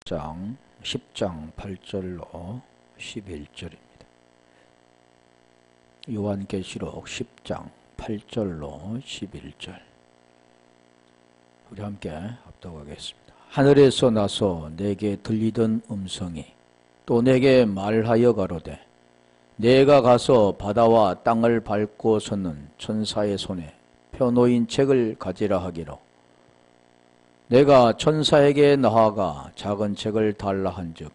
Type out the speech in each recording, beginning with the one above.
10장 8절로 11절입니다. 요한계시록 10장 8절로 11절 우리 함께 합독하겠습니다. 하늘에서 나서 내게 들리던 음성이 또 내게 말하여 가로되 내가 가서 바다와 땅을 밟고 섰는 천사의 손에 펴놓인 책을 가지라 하기로 내가 천사에게 나아가 작은 책을 달라 한즉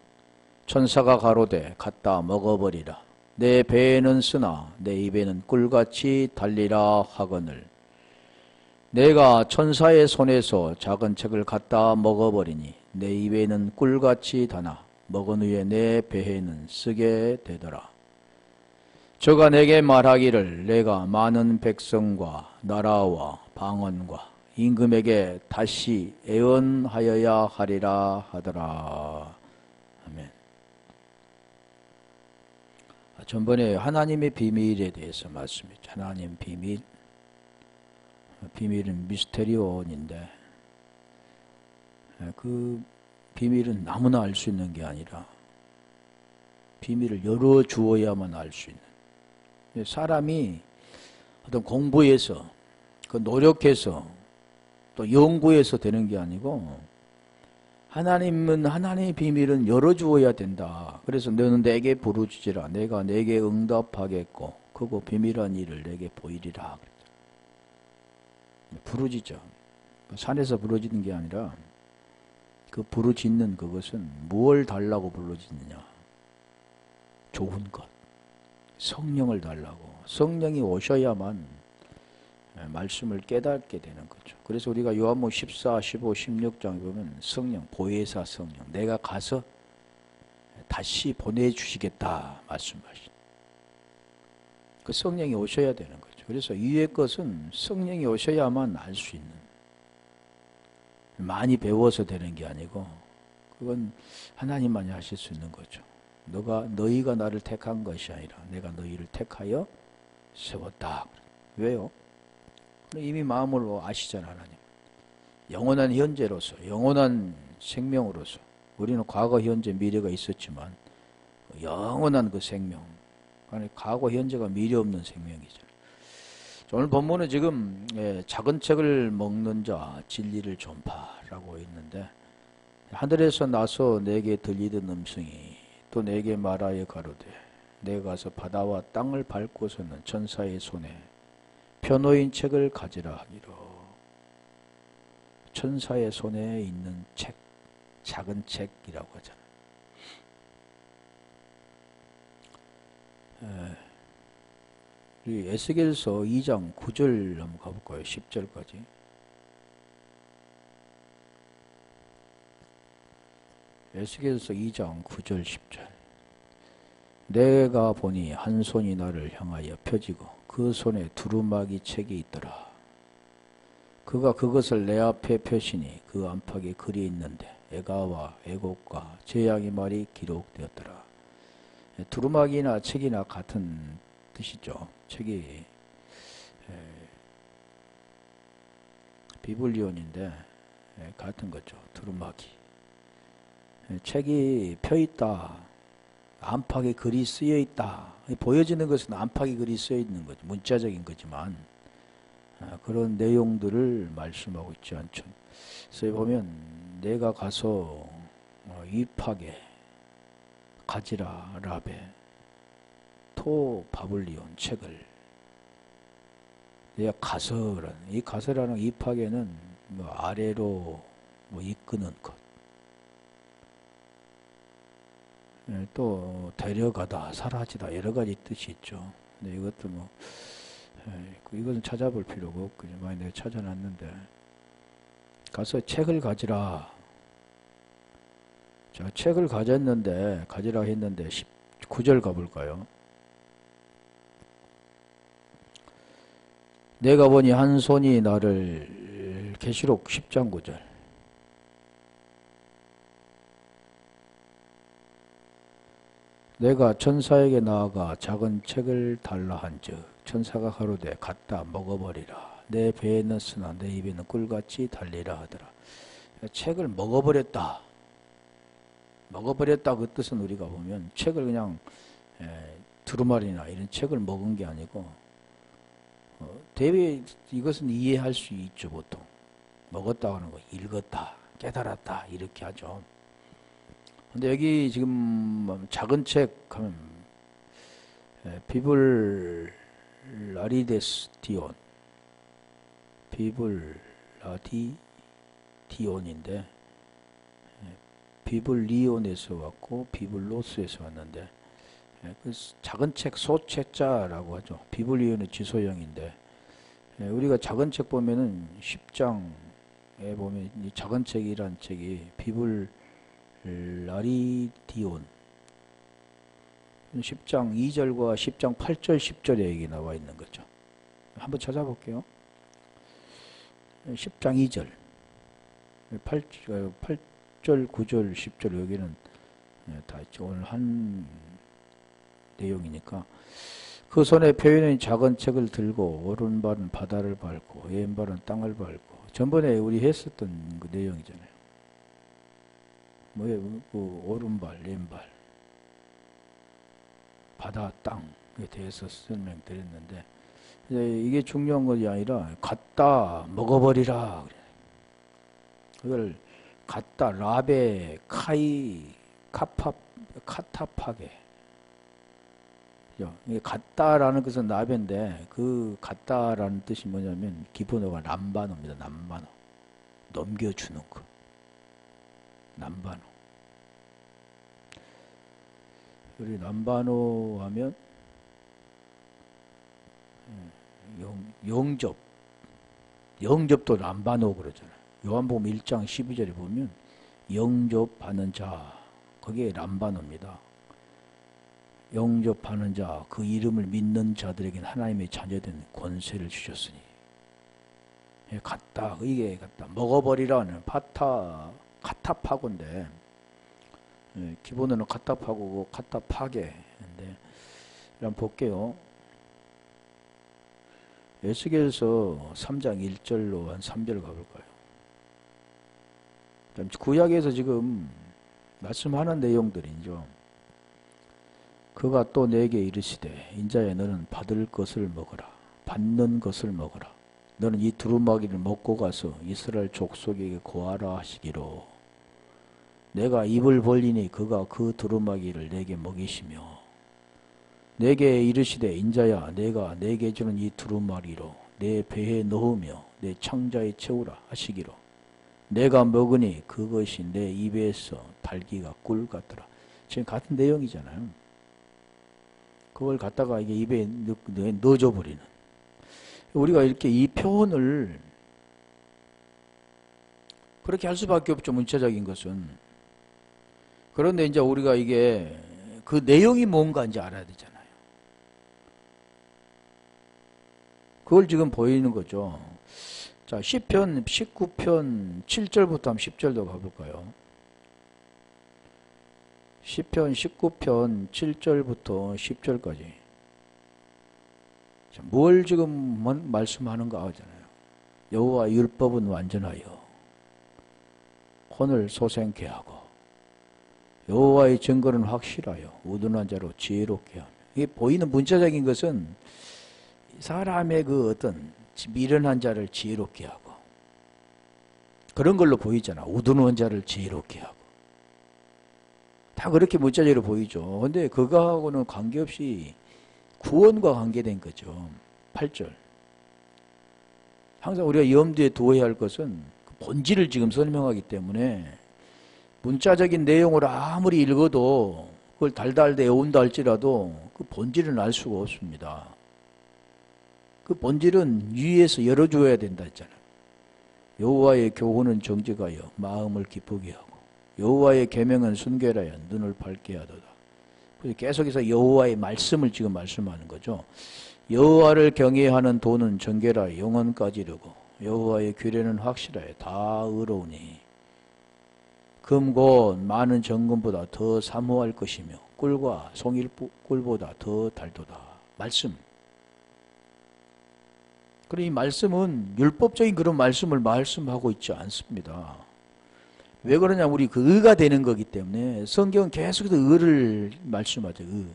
천사가 가로되 갖다 먹어버리라. 내 배에는 쓰나 내 입에는 꿀같이 달리라 하거늘 내가 천사의 손에서 작은 책을 갖다 먹어버리니 내 입에는 꿀같이 다나 먹은 후에 내 배에는 쓰게 되더라. 저가 내게 말하기를 내가 많은 백성과 나라와 방언과 임금에게 다시 애언하여야 하리라 하더라. 아멘. 전번에 하나님의 비밀에 대해서 말씀했죠. 하나님 비밀은 미스테리온인데 그 비밀은 아무나 알 수 있는 게 아니라 비밀을 열어주어야만 알 수 있는, 사람이 어떤 공부해서 그 노력해서 또 연구해서 되는 게 아니고 하나님의 비밀은 열어주어야 된다. 그래서 너는 내게 부르짖으라. 내가 내게 응답하겠고 그거 비밀한 일을 내게 보이리라. 부르짖어. 산에서 부르짖는 게 아니라 그 부르짖는 그것은 무엇을 달라고 부르짖느냐. 좋은 것. 성령을 달라고. 성령이 오셔야만 말씀을 깨닫게 되는 거죠. 그래서 우리가 요한복음 14, 15, 16장에 보면 성령, 보혜사 성령, 내가 가서 다시 보내주시겠다 말씀하시죠. 그 성령이 오셔야 되는 거죠. 그래서 위의 것은 성령이 오셔야만 알 수 있는, 많이 배워서 되는 게 아니고 그건 하나님만이 하실 수 있는 거죠. 너희가 나를 택한 것이 아니라 내가 너희를 택하여 세웠다. 왜요? 이미 마음으로 아시잖아. 하나님 영원한 현재로서, 영원한 생명으로서 우리는 과거, 현재, 미래가 있었지만 영원한 그 생명, 과거, 현재가 미래 없는 생명이죠. 오늘 본문은 지금 작은 책을 먹는 자 진리를 전파라고 있는데, 하늘에서 나서 내게 들리던 음성이 또 내게 말하여 가로되 내가 가서 바다와 땅을 밟고서는 천사의 손에 펴놓인 책을 가지라 하기로. 천사의 손에 있는 책, 작은 책이라고 하잖아요. 우리 에스겔서 2장 9절 한번 가볼까요? 10절까지. 에스겔서 2장 9절 10절. 내가 보니 한 손이 나를 향하여 펴지고 그 손에 두루마기 책이 있더라. 그가 그것을 내 앞에 펴시니 그 안팎에 글이 있는데 애가와 애곡과 재앙의 말이 기록되었더라. 두루마기나 책이나 같은 뜻이죠. 책이 비블리온인데 같은 거죠. 두루마기. 책이 펴있다. 안팎에 글이 쓰여 있다. 보여지는 것은 안팎에 글이 쓰여 있는 거죠. 문자적인 거지만 그런 내용들을 말씀하고 있지 않죠. 그래서 보면 내가 가서 입하게 가지라 라베 토 바블리온 책을 내가 가서라는, 이 가서라는 입하게는 아래로 이끄는 것, 또 데려가다, 사라지다 여러 가지 뜻이 있죠. 근데 이것도 이것은 찾아볼 필요가 없거든요. 내가 찾아놨는데 가서 책을 가지라. 자, 책을 가지라 했는데 19절 가볼까요? 내가 보니 한 손이 나를, 계시록 10장 9절. 내가 천사에게 나아가 작은 책을 달라 한즉 천사가 가로되 갖다 먹어버리라. 내 배에는 쓰나 내 입에는 꿀같이 달리라 하더라. 책을 먹어버렸다. 먹어버렸다 그 뜻은 우리가 보면 책을 그냥 두루마리나 이런 책을 먹은 게 아니고 대개 이것은 이해할 수 있죠. 보통 먹었다 하는 거 읽었다 깨달았다 이렇게 하죠. 근데 여기 지금 작은 책 하면 비블 라리데스티온 비블 라디디온인데 비블리온에서 왔고 비블로스에서 왔는데 그 작은 책 소책자라고 하죠. 비블리온의 지소형인데 우리가 작은 책 보면은 10장에 보면 이 작은 책이란 책이 비블 라리디온 10장 2절과 10장 8절 10절에 여기 나와 있는 거죠. 한번 찾아볼게요. 10장 2절 8절 9절 10절 여기는 다 있죠. 오늘 한 내용이니까 그 손에 펴있는 작은 책을 들고 오른발은 바다를 밟고 왼발은 땅을 밟고 전번에 우리 했었던 그 내용이잖아요. 뭐예요? 그 오른발 왼발 바다 땅에 대해서 설명드렸는데 이게 중요한 것이 아니라 갖다 먹어버리라 그걸 갖다 라베 카이 카타파게 갖다라는 것은 라베인데 그 갖다라는 뜻이 뭐냐면 기본어가 남바노입니다. 남바노 넘겨주는 거 남바노 우리 남바노 하면 영접도 남바노 그러잖아요. 요한복음 1장 12절에 보면 영접하는 자 거기에 남바노입니다. 영접하는 자 그 이름을 믿는 자들에게는 하나님의 자녀된 권세를 주셨으니 갖다 이게 갖다 먹어버리라는 카타파고인데 기본으로는 카타파고고 카타파게인데 한번 볼게요. 에스겔서 3장 1절로 한 3절 가볼까요? 구약에서 지금 말씀하는 내용들이죠. 그가 또 내게 이르시되 인자야 너는 받을 것을 먹어라 받는 것을 먹어라 너는 이 두루마기를 먹고 가서 이스라엘 족속에게 고하라 하시기로 내가 입을 벌리니 그가 그 두루마기를 내게 먹이시며 내게 이르시되 인자야 내가 내게 주는 이 두루마기로 내 배에 넣으며 내 창자에 채우라 하시기로 내가 먹으니 그것이 내 입에서 달기가 꿀 같더라. 지금 같은 내용이잖아요. 그걸 갖다가 이게 입에 넣어줘 버리는. 우리가 이렇게 이 표현을 그렇게 할 수밖에 없죠. 문자적인 것은. 그런데 이제 우리가 이게 그 내용이 뭔가 이제 알아야 되잖아요. 그걸 지금 보이는 거죠. 자, 시편 19편 7절부터 한번 10절도 가볼까요? 시편 19편 7절부터 10절까지. 자, 뭘 지금 말씀하는가 하잖아요. 여호와 율법은 완전하여 혼을 소생케 하고 여호와의 증거는 확실하여 우둔한 자로 지혜롭게 하며. 이게 보이는 문자적인 것은 사람의 그 어떤 미련한 자를 지혜롭게 하고 그런 걸로 보이잖아. 우둔한 자를 지혜롭게 하고 다 그렇게 문자적으로 보이죠. 근데 그거하고는 관계없이 구원과 관계된 거죠. 8절. 항상 우리가 염두에 두어야 할 것은 그 본질을 지금 설명하기 때문에 문자적인 내용을 아무리 읽어도 그걸 달달 외운다 할지라도 그 본질은 알 수가 없습니다. 그 본질은 위에서 열어줘야 된다 했잖아요. 여호와의 교훈은 정직하여 마음을 기쁘게 하고 여호와의 계명은 순결하여 눈을 밝게 하도다. 그래서 계속해서 여호와의 말씀을 지금 말씀하는 거죠. 여호와를 경외하는 도는 정결하여 영원까지 이르고 여호와의 규례는 확실하여 다 의로우니 금 곧 많은 정금보다 더 사모할 것이며 꿀과 송일꿀보다 더 달도다. 말씀. 그러니 이 말씀은 율법적인 그런 말씀을 말씀하고 있지 않습니다. 왜 그러냐? 우리 그 의가 되는 거기 때문에 성경은 계속해서 의를 말씀하죠. 의.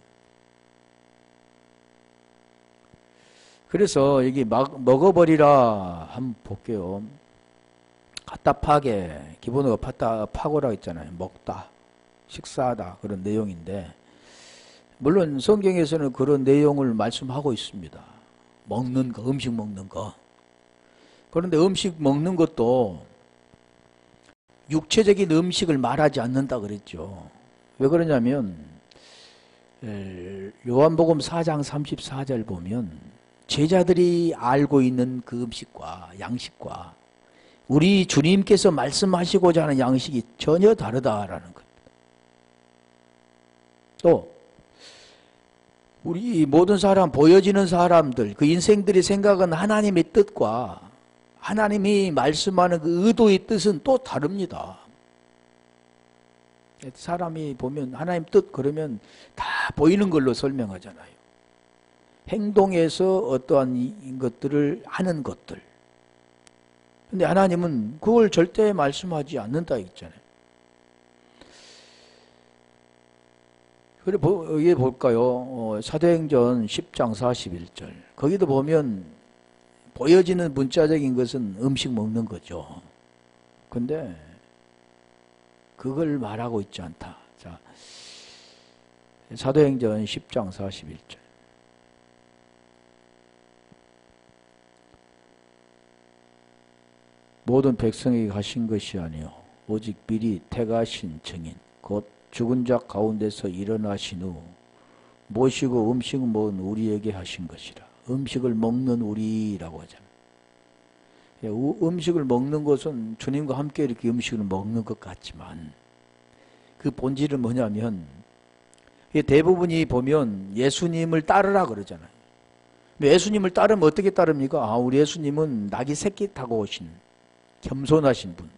그래서 여기 먹어버리라 한번 볼게요. 갖다 파게, 기본어가 파고라 했잖아요. 먹다, 식사하다 그런 내용인데 물론 성경에서는 그런 내용을 말씀하고 있습니다. 먹는 거, 음식 먹는 거. 그런데 음식 먹는 것도 육체적인 음식을 말하지 않는다 그랬죠. 왜 그러냐면 요한복음 4장 34절 보면 제자들이 알고 있는 그 음식과 양식과 우리 주님께서 말씀하시고자 하는 양식이 전혀 다르다라는 겁니다. 또 우리 모든 사람, 보여지는 사람들, 그 인생들이 생각은 하나님의 뜻과 하나님이 말씀하는 그 의도의 뜻은 또 다릅니다. 사람이 보면 하나님 뜻 그러면 다 보이는 걸로 설명하잖아요. 행동에서 어떠한 것들을 하는 것들. 근데 하나님은 그걸 절대 말씀하지 않는다 했잖아요. 그래, 여기 볼까요? 사도행전 10장 41절. 거기도 보면 보여지는 문자적인 것은 음식 먹는 거죠. 근데 그걸 말하고 있지 않다. 자, 사도행전 10장 41절. 모든 백성에게 하신 것이 아니요 오직 미리 택하신 증인 곧 죽은 자 가운데서 일어나신 후 모시고 음식 먹은 우리에게 하신 것이라. 음식을 먹는 우리라고 하잖아요. 음식을 먹는 것은 주님과 함께 이렇게 음식을 먹는 것 같지만 그 본질은 뭐냐면 대부분이 보면 예수님을 따르라 그러잖아요. 예수님을 따르면 어떻게 따릅니까? 아, 우리 예수님은 낙이 새끼 타고 오신 겸손하신 분.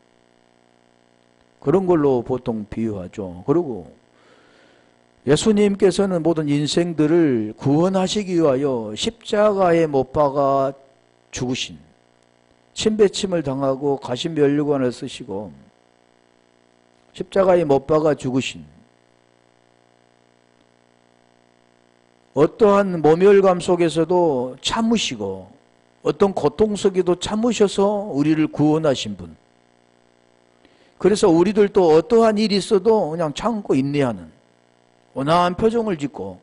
그런 걸로 보통 비유하죠. 그리고 예수님께서는 모든 인생들을 구원하시기 위하여 십자가에 못 박아 죽으신, 침배침을 당하고 가시면류관을 쓰시고 십자가에 못 박아 죽으신, 어떠한 모멸감 속에서도 참으시고 어떤 고통 속에도 참으셔서 우리를 구원하신 분. 그래서 우리들도 어떠한 일이 있어도 그냥 참고 인내하는 온화한 표정을 짓고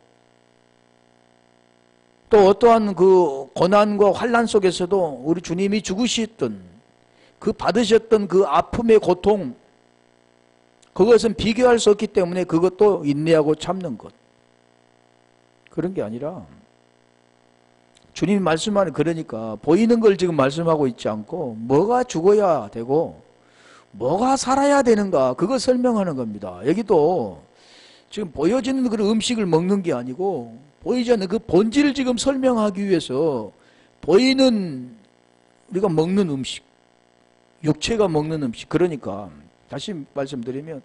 또 어떠한 그 고난과 환난 속에서도 우리 주님이 죽으셨던 그 받으셨던 그 아픔의 고통, 그것은 비교할 수 없기 때문에 그것도 인내하고 참는 것. 그런 게 아니라 주님이 말씀하는, 그러니까 보이는 걸 지금 말씀하고 있지 않고 뭐가 죽어야 되고 뭐가 살아야 되는가, 그거 설명하는 겁니다. 여기도 지금 보여지는 그런 음식을 먹는 게 아니고 보이지 않는 그 본질을 지금 설명하기 위해서 보이는 우리가 먹는 음식, 육체가 먹는 음식. 그러니까 다시 말씀드리면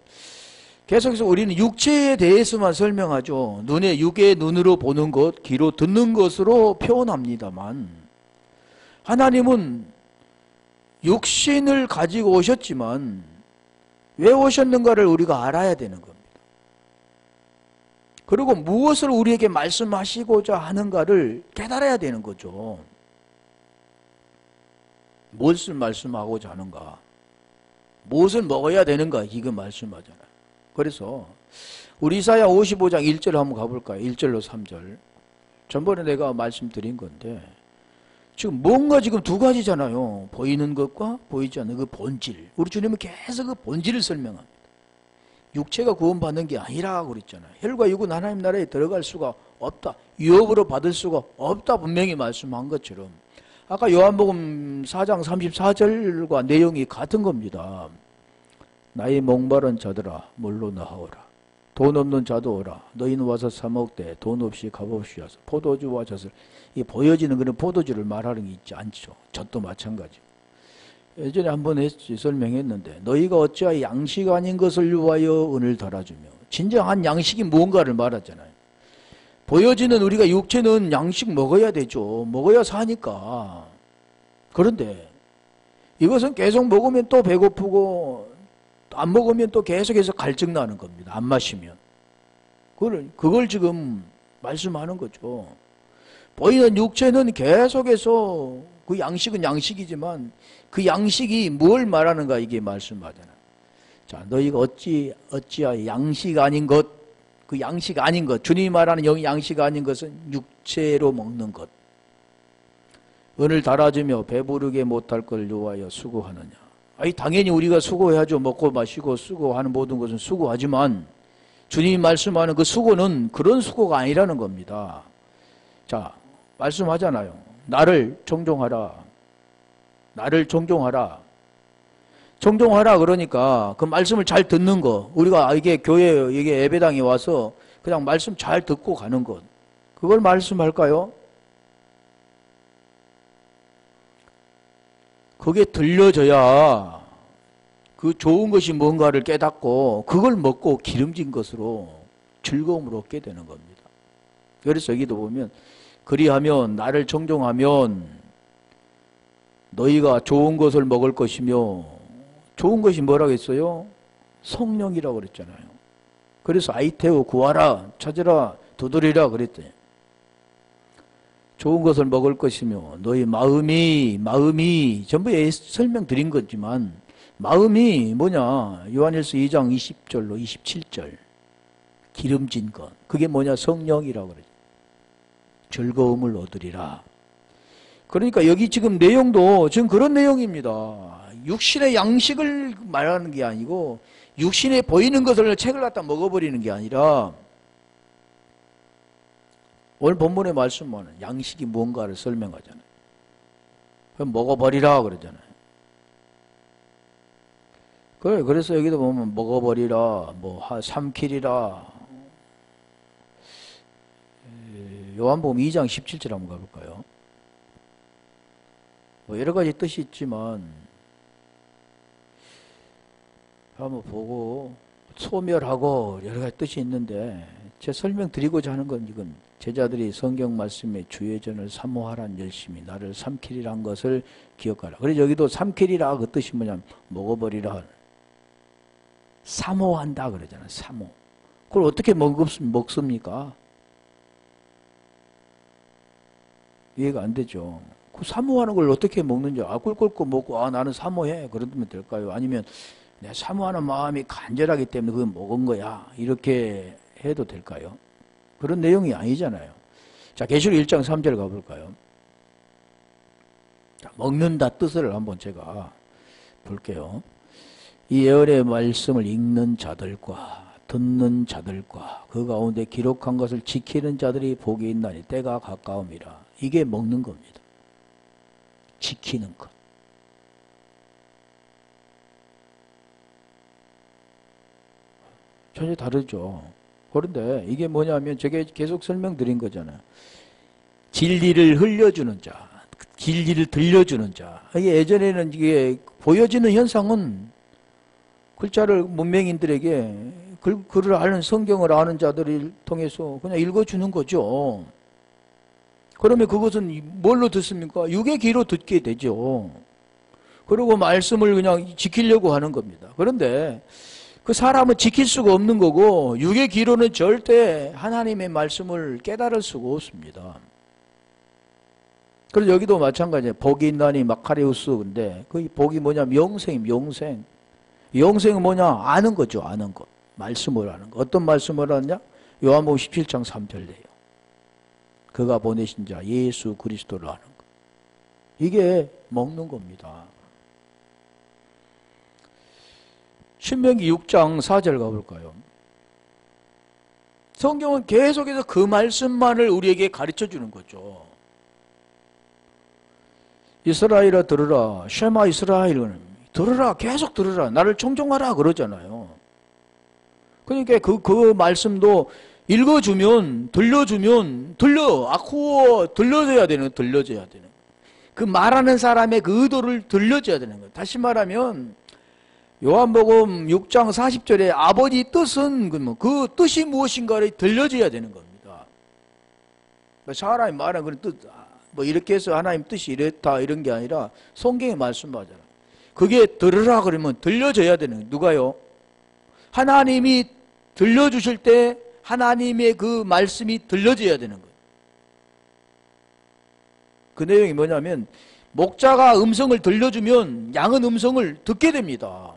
계속해서 우리는 육체에 대해서만 설명하죠. 눈에 육의 눈으로 보는 것, 귀로 듣는 것으로 표현합니다만 하나님은 육신을 가지고 오셨지만 왜 오셨는가를 우리가 알아야 되는 겁니다. 그리고 무엇을 우리에게 말씀하시고자 하는가를 깨달아야 되는 거죠. 무엇을 말씀하고자 하는가, 무엇을 먹어야 되는가, 이거 말씀하잖아요. 그래서 우리 이사야 55장 1절 한번 가볼까요? 1절로 3절. 전번에 내가 말씀드린 건데 지금 뭔가 지금 두 가지잖아요. 보이는 것과 보이지 않는 그 본질. 우리 주님은 계속 그 본질을 설명합니다. 육체가 구원받는 게 아니라고 그랬잖아요. 혈과 육은 하나님 나라에 들어갈 수가 없다. 유업으로 받을 수가 없다. 분명히 말씀한 것처럼 아까 요한복음 4장 34절과 내용이 같은 겁니다. 나의 목마른 자들아 물로 나오라. 돈 없는 자도 오라. 너희는 와서 사 먹되 돈 없이 값 없이 와서 포도주와 젖을, 이 보여지는 그런 포도주를 말하는 게 있지 않죠. 젖도 마찬가지. 예전에 한번 설명했는데 너희가 어찌하여 양식 아닌 것을 유하여 은을 달아주며, 진정한 양식이 무언가를 말하잖아요. 보여지는 우리가 육체는 양식 먹어야 되죠. 먹어야 사니까. 그런데 이것은 계속 먹으면 또 배고프고 안 먹으면 또 계속해서 갈증 나는 겁니다. 안 마시면. 그걸 지금 말씀하는 거죠. 보이는 육체는 계속해서 그 양식은 양식이지만 그 양식이 뭘 말하는가 이게 말씀하잖아요. 자, 너희가 어찌하여 양식 아닌 것, 그 양식 아닌 것, 주님이 말하는 여기 양식 아닌 것은 육체로 먹는 것. 은을 달아주며 배부르게 못할 걸 요하여 수고하느냐. 아니 당연히 우리가 수고해야죠. 먹고 마시고 수고하는 모든 것은 수고하지만 주님이 말씀하는 그 수고는 그런 수고가 아니라는 겁니다. 자, 말씀하잖아요. 나를 존중하라. 나를 존중하라. 존중하라 그러니까 그 말씀을 잘 듣는 거. 우리가 이게 교회, 이게 예배당에 와서 그냥 말씀 잘 듣고 가는 것. 그걸 말씀할까요? 그게 들려져야 그 좋은 것이 뭔가를 깨닫고 그걸 먹고 기름진 것으로 즐거움을 얻게 되는 겁니다. 그래서 여기도 보면 그리하면 나를 존중하면 너희가 좋은 것을 먹을 것이며 좋은 것이 뭐라고 했어요? 성령이라고 그랬잖아요. 그래서 아이테오 구하라 찾으라 두드리라 그랬더니 좋은 것을 먹을 것이며 너희 마음이 전부 설명드린 거지만 마음이 뭐냐? 요한일서 2장 20절로 27절 기름진 것 그게 뭐냐? 성령이라고 그러죠. 즐거움을 얻으리라. 그러니까 여기 지금 내용도 지금 그런 내용입니다. 육신의 양식을 말하는 게 아니고 육신에 보이는 것을 책을 갖다 먹어버리는 게 아니라 오늘 본문의 말씀은 양식이 무언가를 설명하잖아요. 그럼 먹어버리라 그러잖아요. 그래서 여기도 보면 먹어버리라, 삼키리라. 요한복음 2장 17절 한번 가볼까요? 여러 가지 뜻이 있지만 한번 보고 소멸하고 여러 가지 뜻이 있는데 제 설명드리고자 하는 건 이건 제자들이 성경 말씀에 주의 전을 사모하란 열심히 나를 삼키리란 것을 기억하라. 그래서 여기도 삼키리라 그 뜻이 뭐냐면 먹어버리라. 사모한다 그러잖아요. 사모. 그걸 어떻게 먹습니까? 이해가 안 되죠. 그 사모하는 걸 어떻게 먹는지 꿀 끓고 먹고 나는 사모해 그러면 될까요? 아니면 내 사모하는 마음이 간절하기 때문에 그걸 먹은 거야 이렇게 해도 될까요? 그런 내용이 아니잖아요. 자, 계시록 1장 3절 가볼까요? 자, 먹는다 뜻을 한번 제가 볼게요. 이 예언의 말씀을 읽는 자들과 듣는 자들과 그 가운데 기록한 것을 지키는 자들이 복이 있나니 때가 가까움이라. 이게 먹는 겁니다. 지키는 것. 전혀 다르죠. 그런데 이게 뭐냐면 제가 계속 설명드린 거잖아요. 진리를 흘려주는 자, 진리를 들려주는 자. 이게 예전에는 이게 보여지는 현상은 글자를 문맹인들에게 글을 아는 성경을 아는 자들을 통해서 그냥 읽어주는 거죠. 그러면 그것은 뭘로 듣습니까? 육의 귀로 듣게 되죠. 그리고 말씀을 그냥 지키려고 하는 겁니다. 그런데 그 사람은 지킬 수가 없는 거고 육의 귀로는 절대 하나님의 말씀을 깨달을 수가 없습니다. 그래서 여기도 마찬가지예요. 복이 있나니 마카리우스. 근데 그 복이 뭐냐면 영생입니다. 영생. 영생은 뭐냐? 아는 거죠. 아는 것. 말씀을 아는 것. 어떤 말씀을 하느냐? 요한복음 17장 3절이에요. 그가 보내신 자 예수 그리스도를 아는 것. 이게 먹는 겁니다. 신명기 6장 4절 가볼까요? 성경은 계속해서 그 말씀만을 우리에게 가르쳐 주는 거죠. 이스라엘아 들으라. 쉐마 이스라엘은 들으라. 계속 들으라. 나를 청종하라 그러잖아요. 그러니까 그 말씀도 읽어주면 들려주면 아쿠어 들려줘야 되는 거예요. 들려줘야 되는 거예요. 그 말하는 사람의 그 의도를 들려줘야 되는 거예요. 다시 말하면 요한복음 6장 40절에 아버지 뜻은 그 뜻이 무엇인가를 들려줘야 되는 겁니다. 사람이 말하는 그런 뜻, 이렇게 해서 하나님 뜻이 이랬다 이런 게 아니라 성경에 말씀하잖아요. 그게 들으라 그러면 들려져야 되는 거예요. 누가요? 하나님이 들려주실 때 하나님의 그 말씀이 들려져야 되는 거예요. 그 내용이 뭐냐면 목자가 음성을 들려주면 양은 음성을 듣게 됩니다.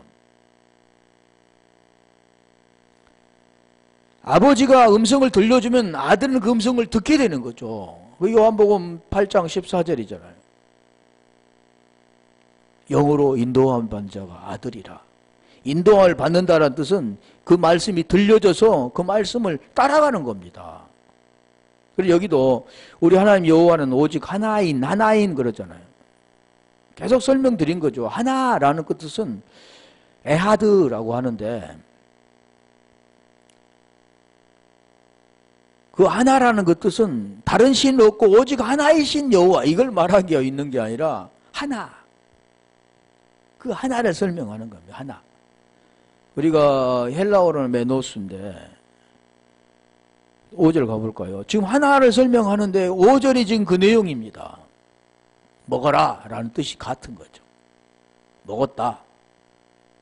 아버지가 음성을 들려주면 아들은 그 음성을 듣게 되는 거죠. 그 요한복음 8장 14절이잖아요. 영으로 인도함 받는 자가 아들이라. 인도함을 받는다는 뜻은 그 말씀이 들려져서 그 말씀을 따라가는 겁니다. 그리고 여기도 우리 하나님 여호와는 오직 하나인 그러잖아요. 계속 설명드린 거죠. 하나라는 그 뜻은 에하드라고 하는데 그 하나라는 그 뜻은 다른 신 없고 오직 하나이신 여호와 이걸 말하는 게 있는 게 아니라 하나. 그 하나를 설명하는 겁니다. 하나. 우리가 헬라어로는 메노스인데 5절 가볼까요? 지금 하나를 설명하는데 5절이 지금 그 내용입니다. 먹어라 라는 뜻이 같은 거죠. 먹었다.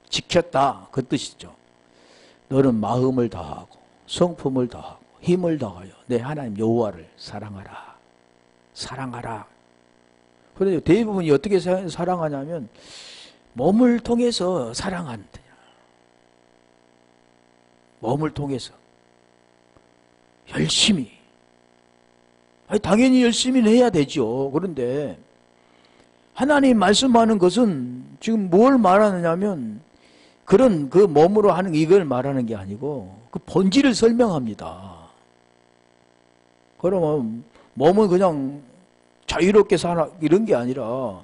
지켰다. 그 뜻이죠. 너는 마음을 다하고 성품을 다하고 힘을 다하여 내 하나님 여호와를 사랑하라. 사랑하라. 그런데 대부분이 어떻게 사랑하냐면 몸을 통해서 사랑한다. 몸을 통해서 열심히. 아니, 당연히 열심히 해야 되죠. 그런데 하나님 말씀하는 것은 지금 뭘 말하느냐면 그런 그 몸으로 하는 이걸 말하는 게 아니고 그 본질을 설명합니다. 그러면 몸은 그냥 자유롭게 살아 이런 게 아니라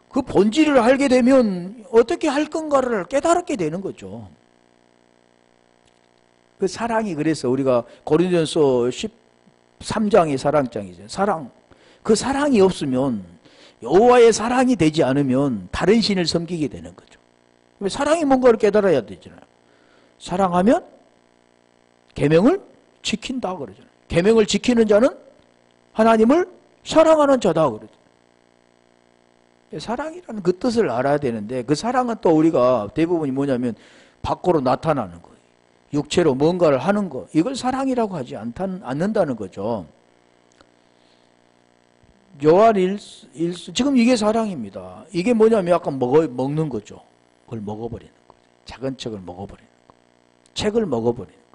그 본질을 알게 되면 어떻게 할 건가를 깨달게 되는 거죠. 그 사랑이 그래서 우리가 고린도전서 13장이 사랑장이죠. 사랑. 그 사랑이 없으면 여호와의 사랑이 되지 않으면 다른 신을 섬기게 되는 거죠. 사랑이 뭔가를 깨달아야 되잖아요. 사랑하면 계명을 지킨다 그러잖아요. 계명을 지키는 자는 하나님을 사랑하는 자다 그러죠. 사랑이라는 그 뜻을 알아야 되는데 그 사랑은 또 우리가 대부분이 뭐냐면 밖으로 나타나는 거예요. 육체로 뭔가를 하는 거. 이걸 사랑이라고 하지 않는다는 거죠. 요한 1서 지금 이게 사랑입니다. 이게 뭐냐면 약간 먹는 거죠. 그걸 먹어버리는 거죠. 작은 책을 먹어버리는 거. 책을 먹어버리는 거.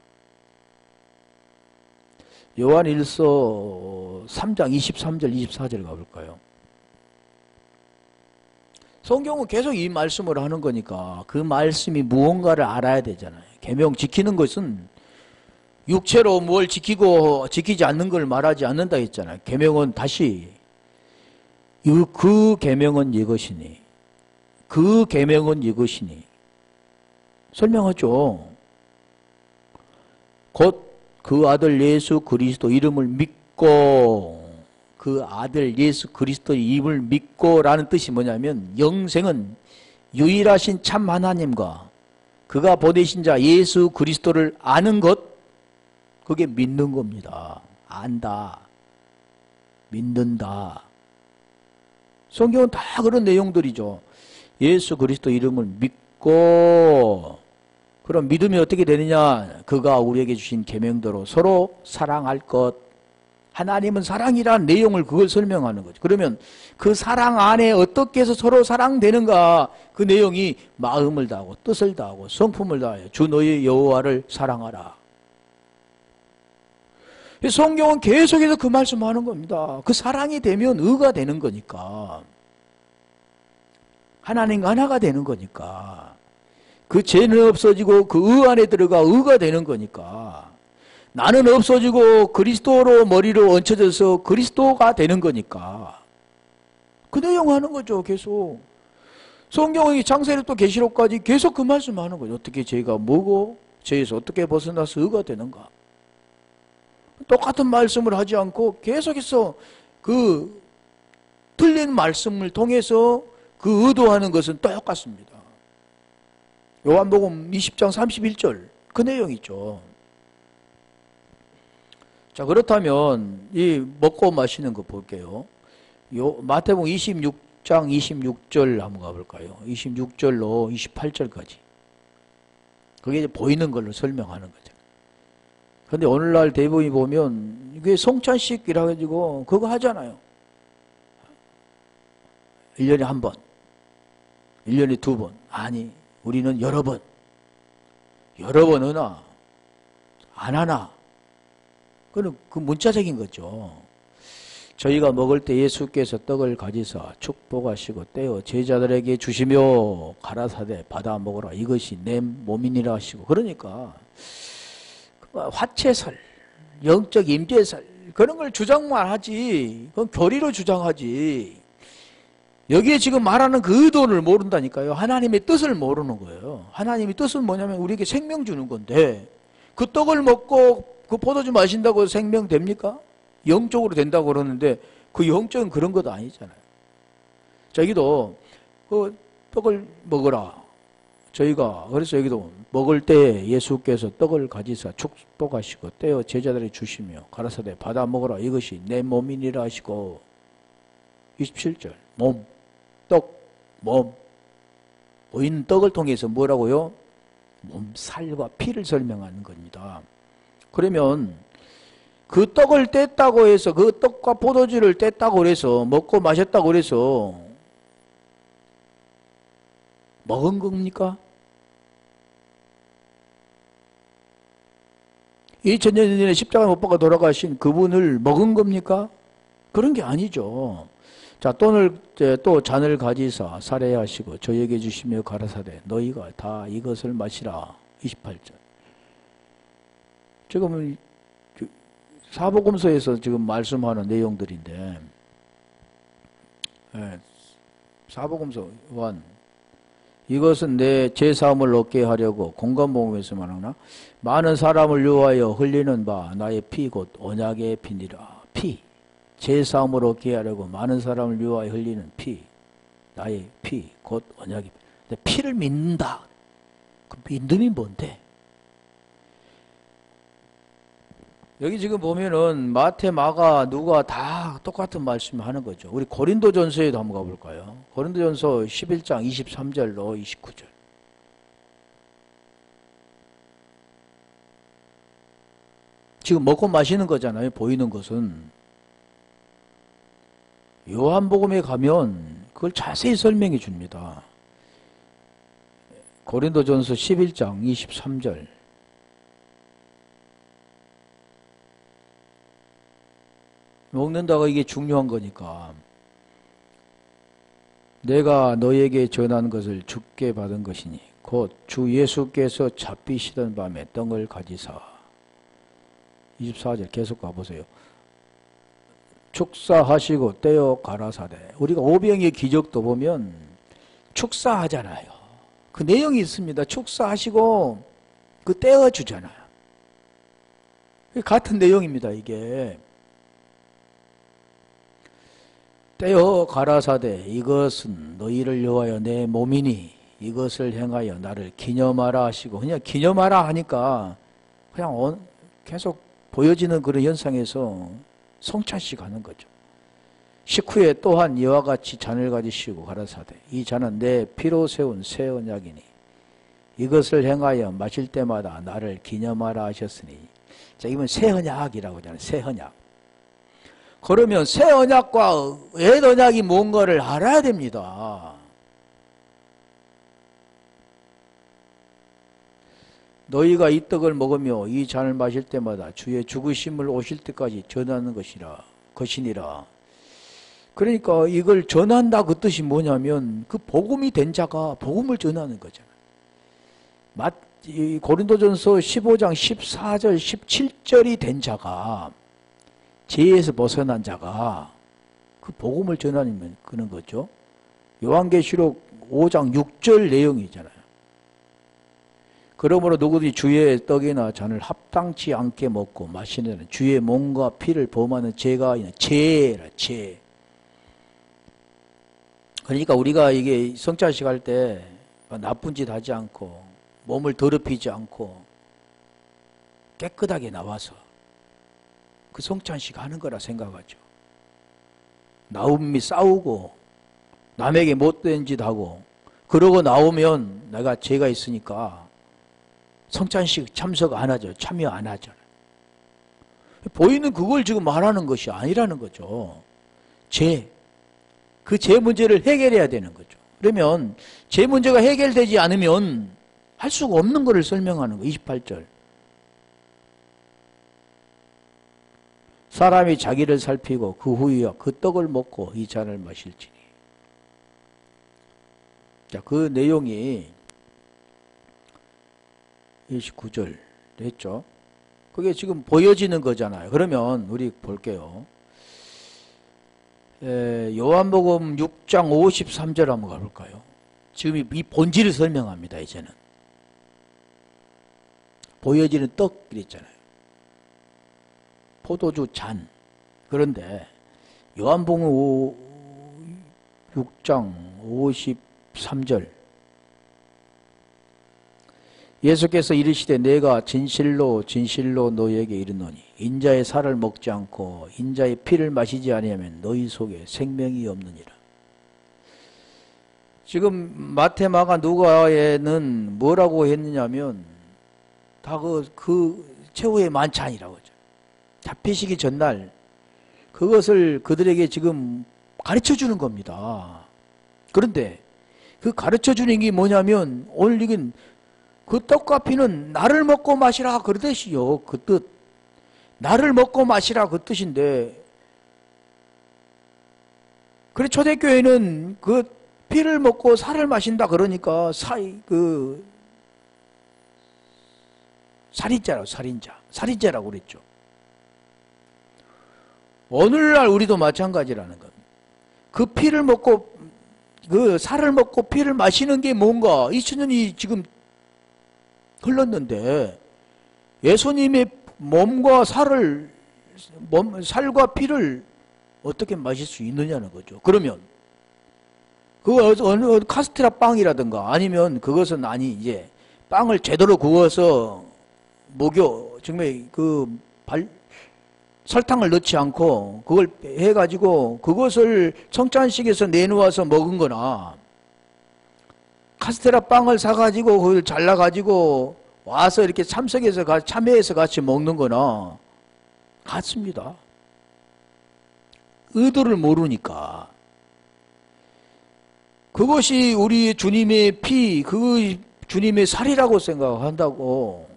요한 1서 3장 23절 24절 가볼까요? 성경은 계속 이 말씀을 하는 거니까 그 말씀이 무언가를 알아야 되잖아요. 계명 지키는 것은 육체로 뭘 지키고 지키지 않는 걸 말하지 않는다 했잖아요. 계명은 다시 그 계명은 이것이니 그 계명은 이것이니 설명하죠. 곧 그 아들 예수 그리스도 이름을 믿고 그 아들 예수 그리스도의 이름을 믿고 라는 뜻이 뭐냐면 영생은 유일하신 참 하나님과 그가 보내신 자 예수 그리스도를 아는 것 그게 믿는 겁니다. 안다. 믿는다. 성경은 다 그런 내용들이죠. 예수 그리스도 이름을 믿고 그럼 믿음이 어떻게 되느냐? 그가 우리에게 주신 계명대로 서로 사랑할 것. 하나님은 사랑이라는 내용을 그걸 설명하는 거죠. 그러면 그 사랑 안에 어떻게 해서 서로 사랑되는가? 그 내용이 마음을 다하고 뜻을 다하고 성품을 다하여 주 너의 여호와를 사랑하라. 성경은 계속해서 그 말씀하는 겁니다. 그 사랑이 되면 의가 되는 거니까. 하나님과 하나가 되는 거니까. 그 죄는 없어지고 그 의 안에 들어가 의가 되는 거니까. 나는 없어지고 그리스도로 머리로 얹혀져서 그리스도가 되는 거니까. 그 내용 하는 거죠, 계속. 성경의 창세기부터 계시록까지 계속 그 말씀하는 거죠. 어떻게 죄가 뭐고 죄에서 어떻게 벗어나서 의가 되는가. 똑같은 말씀을 하지 않고 계속해서 그 틀린 말씀을 통해서 그 의도하는 것은 똑같습니다. 요한복음 20장 31절 그 내용이죠. 자, 그렇다면 이 먹고 마시는 거 볼게요. 마태복음 6장 26절 한번 가볼까요? 26절로 28절까지. 그게 이제 보이는 걸로 설명하는 거죠. 근데 오늘날 대부분이 보면 이게 성찬식이라 가지고 그거 하잖아요. 1년에 한 번, 1년에 두 번. 아니, 우리는 여러 번. 여러 번 하나, 안 하나. 그건 그 문자적인 거죠. 저희가 먹을 때 예수께서 떡을 가지사 축복하시고 떼어 제자들에게 주시며 가라사대 받아 먹으라. 이것이 내 몸이니라 하시고. 그러니까 화채설, 영적 임재설 그런 걸 주장만 하지. 그건 교리로 주장하지. 여기에 지금 말하는 그 의도를 모른다니까요. 하나님의 뜻을 모르는 거예요. 하나님의 뜻은 뭐냐면 우리에게 생명 주는 건데 그 떡을 먹고 그 포도주 마신다고 생명 됩니까? 영적으로 된다고 그러는데 그 영적은 그런 것도 아니잖아요. 저기도 그 떡을 먹어라. 저희가 그래서 여기도 먹을 때 예수께서 떡을 가지사 축복하시고 떼어 제자들에게 주시며 가라사대 받아 먹어라. 이것이 내 몸이니라 하시고 27절 몸, 떡, 몸 보이는 떡을 통해서 뭐라고요? 몸, 살과 피를 설명하는 겁니다. 그러면 그 떡을 뗐다고 해서 그 떡과 포도주를 뗐다고 해서 먹고 마셨다고 해서 먹은 겁니까? 2000년 전에 십자가에 못 박아 돌아가신 그분을 먹은 겁니까? 그런 게 아니죠. 자, 또 잔을 가지사 살해하시고 저에게 주시며 가라사대 너희가 다 이것을 마시라. 28절. 지금 사복음서에서 지금 말씀하는 내용들인데, 사복음서 1 이것은 내 제사함을 얻게 하려고 공감복음에서 말하나 많은 사람을 위하여 흘리는 바 나의 피 곧 언약의 피니라. 피 제사함을 얻게 하려고 많은 사람을 위하여 흘리는 피 나의 피 곧 언약의 피. 피를 믿는다. 그 믿음이 뭔데? 여기 지금 보면은 마태, 마가, 누가 다 똑같은 말씀을 하는 거죠. 우리 고린도전서에도 한번 가볼까요? 고린도전서 11장 23절로 29절. 지금 먹고 마시는 거잖아요. 보이는 것은. 요한복음에 가면 그걸 자세히 설명해 줍니다. 고린도전서 11장 23절. 먹는다가 이게 중요한 거니까. 내가 너에게 전한 것을 주께 받은 것이니 곧 주 예수께서 잡히시던 밤에 떡을 가지사. 24절 계속 가보세요. 축사하시고 떼어 가라사대. 우리가 오병의 기적도 보면 축사하잖아요. 그 내용이 있습니다. 축사하시고 그 떼어 주잖아요. 같은 내용입니다. 이게. 떼어 가라사대 이것은 너희를 위하여 내 몸이니 이것을 행하여 나를 기념하라 하시고. 그냥 기념하라 하니까 그냥 계속 보여지는 그런 현상에서 성찬식 하는 거죠. 식후에 또한 이와 같이 잔을 가지시고 가라사대 이 잔은 내 피로 세운 새 언약이니 이것을 행하여 마실 때마다 나를 기념하라 하셨으니. 자, 이건 새 언약이라고 하잖아요. 새 언약. 그러면 새 언약과 옛 언약이 뭔가를 알아야 됩니다. 너희가 이 떡을 먹으며 이 잔을 마실 때마다 주의 죽으심을 오실 때까지 전하는 것이니라. 그러니까 이걸 전한다 그 뜻이 뭐냐면 그 복음이 된 자가 복음을 전하는 거잖아요. 고린도전서 15장 14절 17절이 된 자가, 죄에서 벗어난 자가 그 복음을 전하는 그런 거죠. 요한계시록 5장 6절 내용이잖아요. 그러므로 누구든지 주의 떡이나 잔을 합당치 않게 먹고 마시는 데는 주의 몸과 피를 범하는 죄가 있는 죄라. 죄. 그러니까 우리가 이게 성찬식 할 때 나쁜 짓 하지 않고 몸을 더럽히지 않고 깨끗하게 나와서 그 성찬식 하는 거라 생각하죠. 나움이 싸우고 남에게 못된 짓 하고 그러고 나오면 내가 죄가 있으니까 성찬식 참석 안 하죠. 참여 안 하잖아요. 보이는 그걸 지금 말하는 것이 아니라는 거죠. 그 죄 문제를 해결해야 되는 거죠. 그러면 죄 문제가 해결되지 않으면 할 수가 없는 것을 설명하는 거예요. 28절. 사람이 자기를 살피고 그 후에 그 떡을 먹고 이 잔을 마실지니. 자, 그 내용이 29절 됐죠? 그게 지금 보여지는 거잖아요. 그러면 우리 볼게요. 요한복음 6장 53절 한번 가볼까요? 지금 이 본질을 설명합니다. 이제는 보여지는 떡 이랬잖아요. 포도주 잔. 그런데 요한복음 6장 53절 예수께서 이르시되 내가 진실로 진실로 너희에게 이르노니 인자의 살을 먹지 않고 인자의 피를 마시지 아니하면 너희 속에 생명이 없느니라. 지금 마태, 마가, 누가에는 뭐라고 했느냐면 다 그 최후의 만찬이라고 하죠. 잡히시기 전날 그것을 그들에게 지금 가르쳐 주는 겁니다. 그런데 그 가르쳐 주는 게 뭐냐면 오늘 이건 그 떡과 피는 나를 먹고 마시라 그러듯이요. 그 뜻. 나를 먹고 마시라 그 뜻인데 그래 초대교회는 그 피를 먹고 살을 마신다 그러니까 살인자라고 그랬죠. 오늘날 우리도 마찬가지라는 겁니다. 그 피를 먹고 그 살을 먹고 피를 마시는 게 뭔가 2000년이 지금 흘렀는데 예수님의 몸과 살과 피를 어떻게 마실 수 있느냐는 거죠. 그러면 그 어느 카스테라 빵이라든가 아니면 그것은 이제 빵을 제대로 구워서 정말 설탕을 넣지 않고 그걸 해가지고 그것을 성찬식에서 내놓아서 먹은 거나 카스테라 빵을 사가지고 그걸 잘라가지고 와서 이렇게 참회해서 같이 먹는 거나 같습니다. 의도를 모르니까. 그것이 우리 주님의 피, 그 주님의 살이라고 생각한다고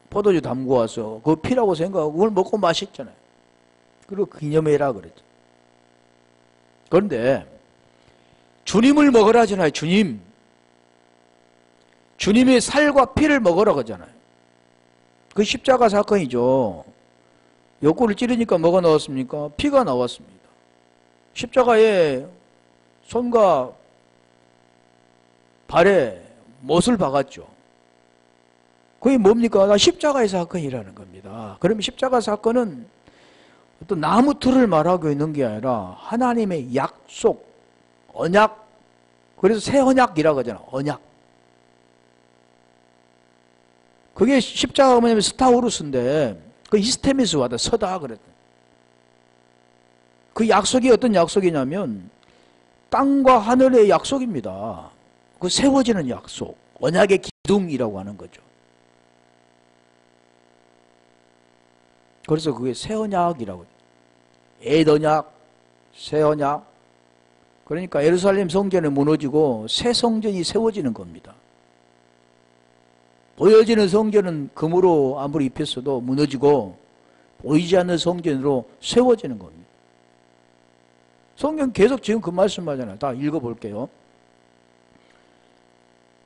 포도주 담고 와서 그 피라고 생각하고 그걸 먹고 마셨잖아요. 그리고 기념해라 그랬죠. 그런데 주님을 먹으라 하잖아요. 주님의 살과 피를 먹으라 하잖아요. 그 십자가 사건이죠. 욕구를 찌르니까 뭐가 나왔습니까? 피가 나왔습니다. 십자가에 손과 발에 못을 박았죠. 그게 뭡니까? 십자가의 사건이라는 겁니다. 그러면 십자가 사건은 어떤 나무 틀을 말하고 있는 게 아니라 하나님의 약속, 언약. 그래서 새 언약이라고 하잖아요. 언약. 그게 십자가가 뭐냐면 스타우루스인데 그 히스테미스와다 서다 그랬다. 그 약속이 어떤 약속이냐면 땅과 하늘의 약속입니다. 그 세워지는 약속, 언약의 기둥이라고 하는 거죠. 그래서 그게 새 언약이라고. 옛 언약, 새 언약. 그러니까 예루살렘 성전이 무너지고 새 성전이 세워지는 겁니다. 보여지는 성전은 금으로 아무리 입혔어도 무너지고 보이지 않는 성전으로 세워지는 겁니다. 성경 계속 지금 그 말씀하잖아요. 다 읽어볼게요.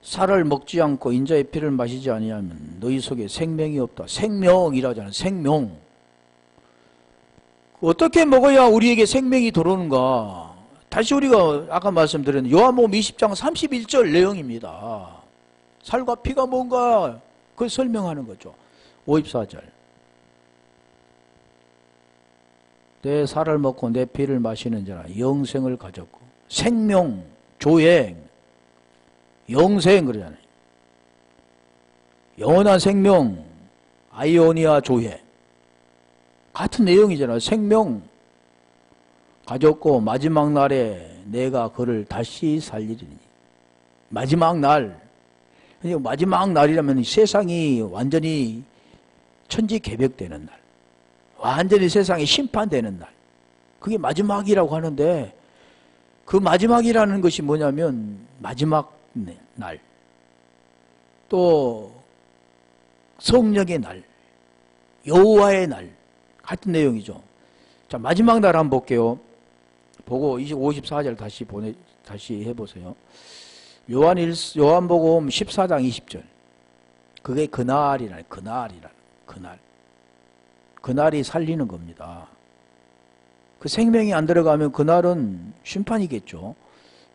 살을 먹지 않고 인자의 피를 마시지 아니하면 너희 속에 생명이 없다. 생명이라잖아요. 생명. 어떻게 먹어야 우리에게 생명이 들어오는가? 다시 우리가 아까 말씀드렸는데 요한복음 20장 31절 내용입니다. 살과 피가 뭔가 그걸 설명하는 거죠. 54절. 내 살을 먹고 내 피를 마시는 자는 영생을 가졌고 생명, 조행, 영생 그러잖아요. 영원한 생명, 아이오니아 조회. 같은 내용이잖아요. 생명 가졌고 마지막 날에 내가 그를 다시 살리리니. 마지막 날, 마지막 날이라면 세상이 완전히 천지개벽되는 날, 완전히 세상이 심판되는 날, 그게 마지막이라고 하는데, 그 마지막이라는 것이 뭐냐면 마지막 날, 또 성령의 날, 여호와의 날 같은 내용이죠. 자, 마지막 날 한번 볼게요. 보고 54절 다시 해보세요. 요한복음 14장 20절. 그게 그날이란, 그날. 그날이 살리는 겁니다. 그 생명이 안 들어가면 그날은 심판이겠죠.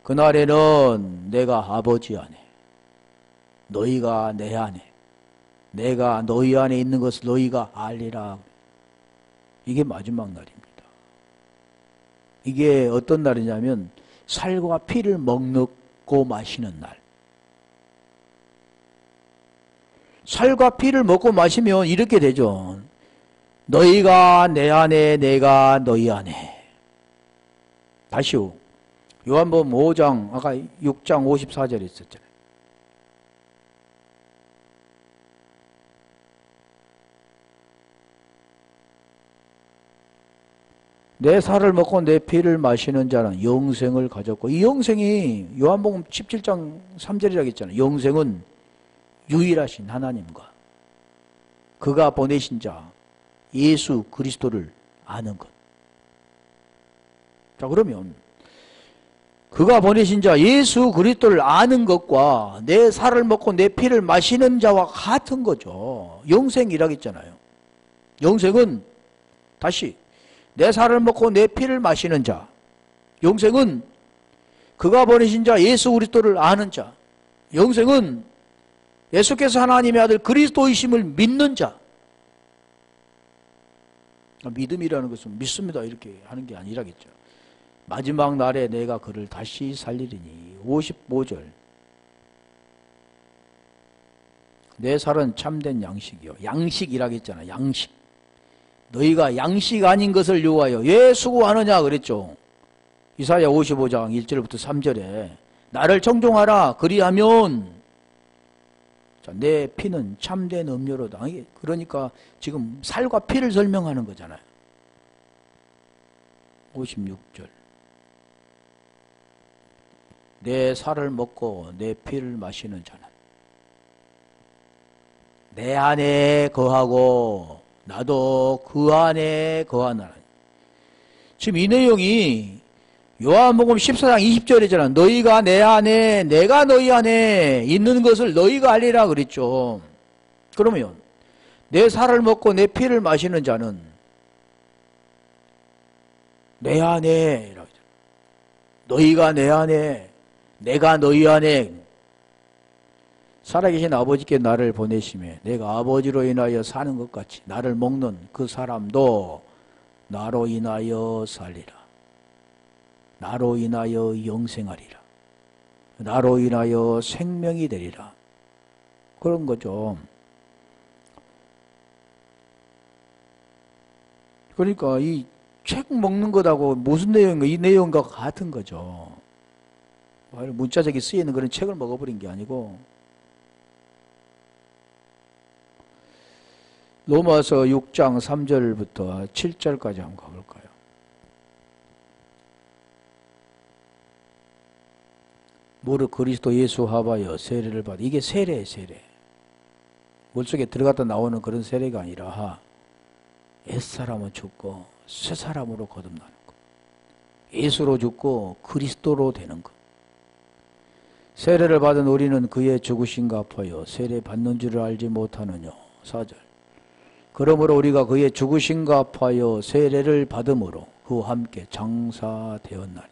그날에는 내가 아버지 안에, 너희가 내 안에, 내가 너희 안에 있는 것을 너희가 알리라. 이게 마지막 날입니다. 이게 어떤 날이냐면 살과 피를 먹고 마시는 날. 살과 피를 먹고 마시면 이렇게 되죠. 너희가 내 안에, 내가 너희 안에. 다시요. 요한복음 5장, 아까 6장 54절에 있었잖아요. 내 살을 먹고 내 피를 마시는 자는 영생을 가졌고, 이 영생이 요한복음 17장 3절이라고 했잖아요. 영생은 유일하신 하나님과 그가 보내신 자 예수 그리스도를 아는 것. 자, 그러면 그가 보내신 자 예수 그리스도를 아는 것과 내 살을 먹고 내 피를 마시는 자와 같은 거죠. 영생이라고 했잖아요. 영생은 다시 내 살을 먹고 내 피를 마시는 자. 영생은 그가 보내신 자 예수 그리스도를 아는 자. 영생은 예수께서 하나님의 아들 그리스도이심을 믿는 자. 믿음이라는 것은 믿습니다 이렇게 하는 게 아니라겠죠. 마지막 날에 내가 그를 다시 살리리니. 55절. 내 살은 참된 양식이요. 양식이라고 했잖아. 양식. 너희가 양식 아닌 것을 요하여 왜 수고하느냐 그랬죠. 이사야 55장 1절부터 3절에 나를 청종하라 그리하면 자, 내 피는 참된 음료로다. 그러니까 지금 살과 피를 설명하는 거잖아요. 56절. 내 살을 먹고 내 피를 마시는 자는 내 안에 거하고 나도 그 안에 거하나니. 지금 이 내용이 요한복음 14장 20절이잖아. 너희가 내 안에 내가 너희 안에 있는 것을 너희가 알리라 그랬죠. 그러면 내 살을 먹고 내 피를 마시는 자는 내 안에 너희가 내 안에 내가 너희 안에. 살아계신 아버지께 나를 보내심에 내가 아버지로 인하여 사는 것 같이 나를 먹는 그 사람도 나로 인하여 살리라. 나로 인하여 영생하리라. 나로 인하여 생명이 되리라. 그런 거죠. 그러니까 이 책 먹는 것하고 무슨 내용인가, 이 내용과 같은 거죠. 문자적인 쓰이는 그런 책을 먹어버린 게 아니고. 로마서 6장 3절부터 7절까지 한번 가볼까요? 무릇 그리스도 예수 합하여 세례를 받아. 이게 세례. 물속에 들어갔다 나오는 그런 세례가 아니라 옛사람은 죽고 새 사람으로 거듭나는 것. 예수로 죽고 그리스도로 되는 것. 세례를 받은 우리는 그의 죽으심과 합하여 세례 받는 줄을 알지 못하느냐. 4절. 그러므로 우리가 그의 죽으심과 합하여 세례를 받음으로 그와 함께 장사되었나니.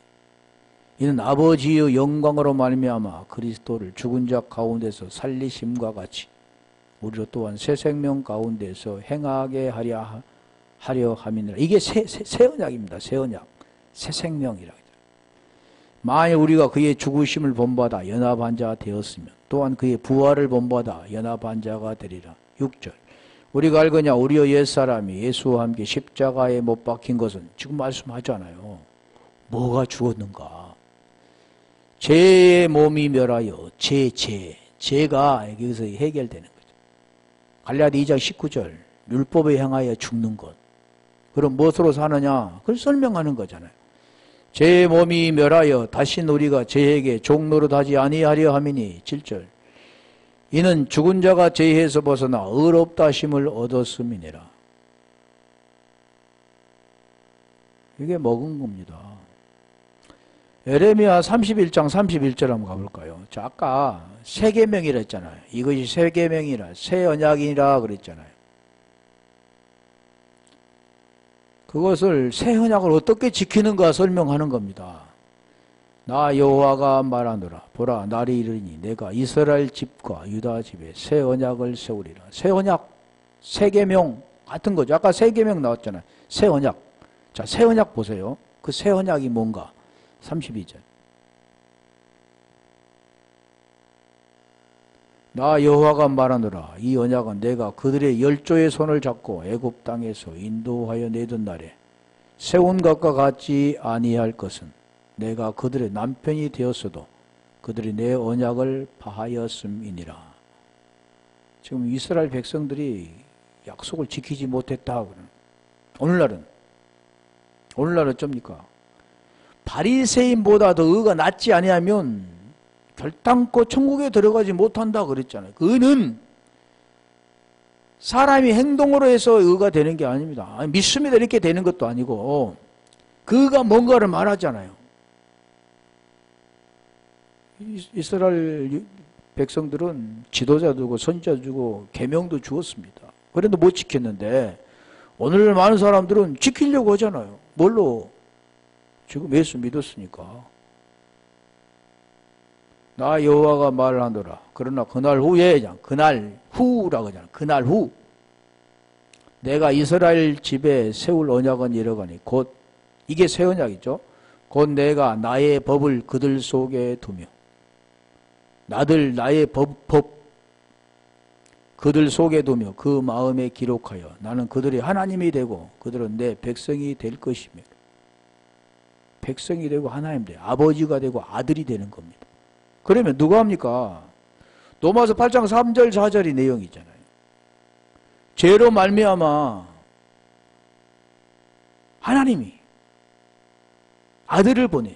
이는 아버지의 영광으로 말미암아 그리스도를 죽은 자 가운데서 살리심과 같이 우리로 또한 새 생명 가운데서 행하게 하려 함이니라. 이게 새 언약입니다. 새 언약. 새 생명이라. 만일 우리가 그의 죽으심을 본받아 연합한 자가 되었으면 또한 그의 부활을 본받아 연합한 자가 되리라. 6절. 우리가 알거냐 우리의 옛사람이 예수와 함께 십자가에 못 박힌 것은 지금 말씀하잖아요. 뭐가 죽었는가? 죄의 몸이 멸하여 죄가 여기서 해결되는 거죠. 갈라디 2장 19절 율법에 행하여 죽는 것. 그럼 무엇으로 사느냐? 그걸 설명하는 거잖아요. 죄의 몸이 멸하여 다시 우리가 죄에게 종노릇하지 아니하려 함이니 7절 이는 죽은 자가 죄에서 벗어나 의롭다 하심을 얻었음이니라. 이게 먹은 겁니다. 에레미야 31장 31절 한번 가볼까요? 자, 아까 새 계명이라 했잖아요. 이것이 새 계명이라 새 언약이라 그랬잖아요. 그것을 새 언약을 어떻게 지키는가 설명하는 겁니다. 나 여호와가 말하노라. 보라, 날이 이르니 내가 이스라엘 집과 유다 집에 새 언약을 세우리라. 새 언약, 새 계명 같은 거죠. 아까 새 계명 나왔잖아요. 새 언약. 자, 새 언약 보세요. 그 새 언약이 뭔가? 32절. 나 여호와가 말하노라. 이 언약은 내가 그들의 열조의 손을 잡고 애굽 땅에서 인도하여 내던 날에 세운 것과 같지 아니할 것은 내가 그들의 남편이 되었어도 그들이 내 언약을 파하였음이니라. 지금 이스라엘 백성들이 약속을 지키지 못했다. 오늘날은 어쩝니까? 바리새인보다 더 의가 낫지 아니하면 결단코 천국에 들어가지 못한다 그랬잖아요. 그 의는 사람이 행동으로 해서 의가 되는 게 아닙니다. 아니, 믿습니다 이렇게 되는 것도 아니고 그 의가 뭔가를 말하잖아요. 이스라엘 백성들은 지도자 두고 선지자 주고 계명도 주었습니다. 그래도 못 지켰는데 오늘 많은 사람들은 지키려고 하잖아요. 뭘로? 지금 예수 믿었으니까. 나 여호와가 말하노라. 그러나 그날 후에, 그날 후라고 하잖아. 그날 후. 내가 이스라엘 집에 세울 언약은 이러거니 곧 이게 새 언약이죠. 곧 내가 나의 법을 그들 속에 두며 나의 법 그들 속에 두며 그 마음에 기록하여 나는 그들의 하나님이 되고 그들은 내 백성이 될 것이며 백성이 되고 하나님 돼 아버지가 되고 아들이 되는 겁니다. 그러면 누가 합니까? 로마서 8장 3절 4절이 내용이잖아요. 죄로 말미암아 하나님이 아들을 보내요.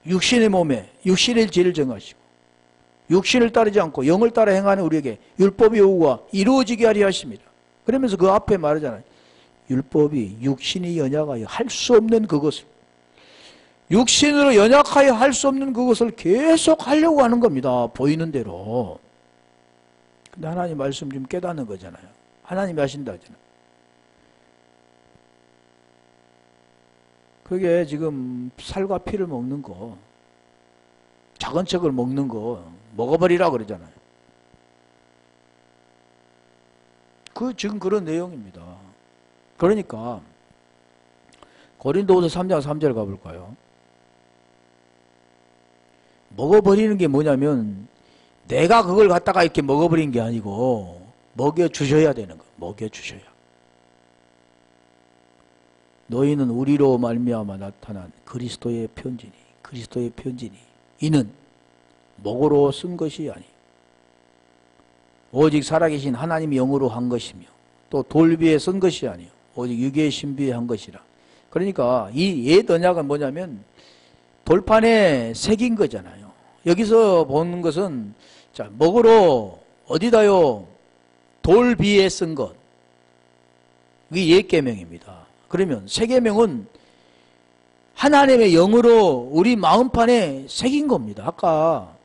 육신의 몸에 육신의 죄를 정하시고 육신을 따르지 않고 영을 따라 행하는 우리에게 율법의 요구가 이루어지게 하려 하십니다. 그러면서 그 앞에 말하잖아요. 율법이 육신이 연약하여 할 수 없는 그것을 육신으로 연약하여 할 수 없는 그것을 계속 하려고 하는 겁니다. 보이는 대로. 근데 하나님 말씀 좀 깨닫는 거잖아요. 하나님이 하신다 하잖아요. 그게 지금 살과 피를 먹는 거, 작은 책을 먹는 거 먹어버리라 그러잖아요. 지금 그런 내용입니다. 그러니까 고린도후서 3장 3절 가볼까요? 먹어버리는 게 뭐냐면 내가 그걸 갖다가 이렇게 먹어버린 게 아니고 먹여주셔야 되는 거예요. 먹여주셔야. 너희는 우리로 말미암아 나타난 그리스도의 편지니 이는 목으로 쓴 것이 아니 오직 살아계신 하나님이 영으로 한 것이며 또 돌비에 쓴 것이 아니요 오직 유기의 신비에 한 것이라. 그러니까 이 옛 언약은 뭐냐면 돌판에 새긴 거잖아요. 여기서 보는 것은 자 목으로 어디다요? 돌비에 쓴 것. 이게 옛 계명입니다. 그러면 새 계명은 하나님의 영으로 우리 마음판에 새긴 겁니다. 아까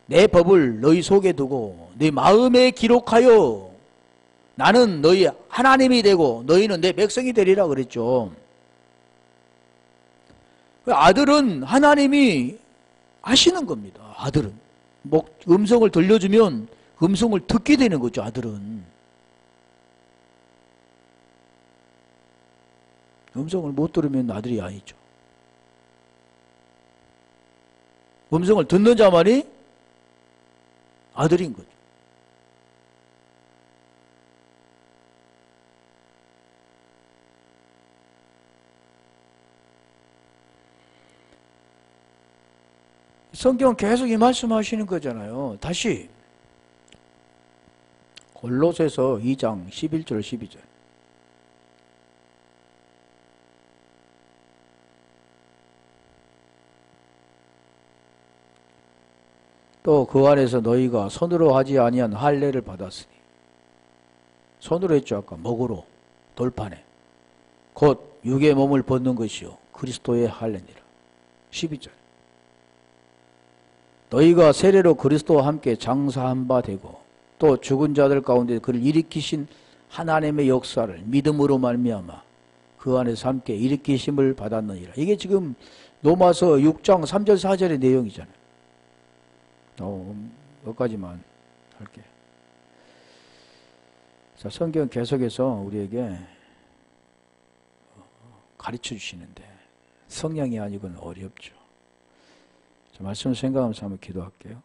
내 법을 너희 속에 두고 네 마음에 기록하여 나는 너희 하나님이 되고 너희는 내 백성이 되리라 그랬죠. 아들은 하나님이 하시는 겁니다. 아들은 음성을 들려주면 음성을 듣게 되는 거죠. 아들은 음성을 못 들으면 아들이 아니죠. 음성을 듣는 자만이 아들인 거죠. 성경은 계속 이 말씀하시는 거잖아요. 다시 골로새서 2장 11절 12절. 또 그 안에서 너희가 손으로 하지 아니한 할례를 받았으니, 손으로 했죠. 아까 목으로 돌판에 곧 육의 몸을 벗는 것이요 그리스도의 할례니라. 12절. 너희가 세례로 그리스도와 함께 장사한 바 되고 또 죽은 자들 가운데 그를 일으키신 하나님의 역사를 믿음으로 말미암아 그 안에서 함께 일으키심을 받았느니라. 이게 지금 로마서 6장 3절 4절의 내용이잖아요. 여기까지만 할게요. 자, 성경 계속해서 우리에게 가르쳐 주시는데 성령이 아니고는 어렵죠. 자, 말씀을 생각하면서 한번 기도할게요.